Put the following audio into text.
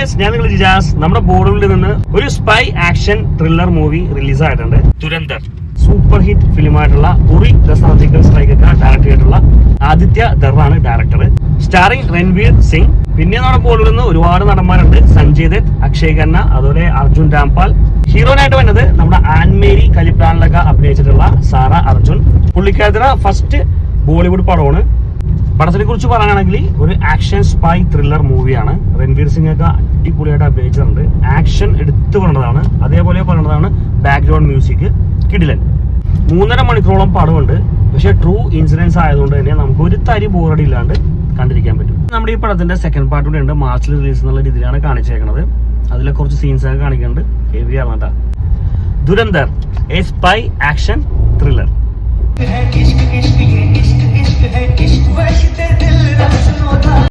Guys, ഞാൻ നിങ്ങൾ ജിജാസ്. നമ്മുടെ ബോളിവുഡിൽ നിന്ന് ഒരു spy action thriller movie release ആയിട്ടുണ്ട്. ദുരന്തർ സൂപ്പർ ഹിറ്റ് ഫിലിമായിട്ടുള്ള ഉറി ദ സർജിക്കൽ സ്ട്രൈക്ക് ഒക്കെ ഡയറക്ട് ചെയ്തിട്ടുള്ള ആദിത്യ ധറാണ് ഡയറക്ടർ. സ്റ്റാറിംഗ് രൺവീർ സിംഗ്. പിന്നെ നമ്മുടെ ബോളിവുഡിൽ നിന്ന് ഒരുപാട് നടന്മാരുണ്ട്. സഞ്ജയ് ദത്ത്, അക്ഷയ് ഖന്ന, അതുപോലെ അർജുൻ രാംപാൽ. ഹീറോയിനായിട്ട് വന്നത് നമ്മുടെ ആൻമേരി കലിപ്ലാനിലൊക്കെ അഭിനയിച്ചിട്ടുള്ള സാറ അർജുൻ. പുള്ളിക്കാരുടെ ഫസ്റ്റ് ബോളിവുഡ് പടമാണ്. പടത്തിനെ കുറിച്ച് പറയുകയാണെങ്കിൽ ഒരു ആക്ഷൻ സ്പൈ ത്രില്ലർ മൂവിയാണ്. രൺവീർ സിംഗ് ഒക്കെ അടിപൊളിയായിട്ട് അഭിനയിച്ചിട്ടുണ്ട്. ആക്ഷൻ എടുത്തു പറഞ്ഞതാണ്, അതേപോലെ പറയുന്നതാണ് ബാക്ക്ഗ്രൗണ്ട് മ്യൂസിക് കിടിലൻ. 3.5 മണിക്കൂറോളം പടമുണ്ട്. പക്ഷെ ട്രൂ ഇൻസിഡൻസ് ആയതുകൊണ്ട് തന്നെ നമുക്ക് ഒരു തരി ബോറടി ഇല്ലാണ്ട് കണ്ടിരിക്കാൻ പറ്റും. നമ്മുടെ ഈ പടത്തിന്റെ സെക്കൻഡ് പാർട്ട് കൂടെ ഉണ്ട്. മാർച്ചിൽ റിലീസ് എന്നുള്ള രീതിയിലാണ് കാണിച്ചേക്കുന്നത്. അതിലെ കുറച്ച് സീൻസ് ഒക്കെ കാണിക്കുന്നുണ്ട്. ഹെവി ആണ് കേട്ടോ. Dhurandhar, A spy action thriller.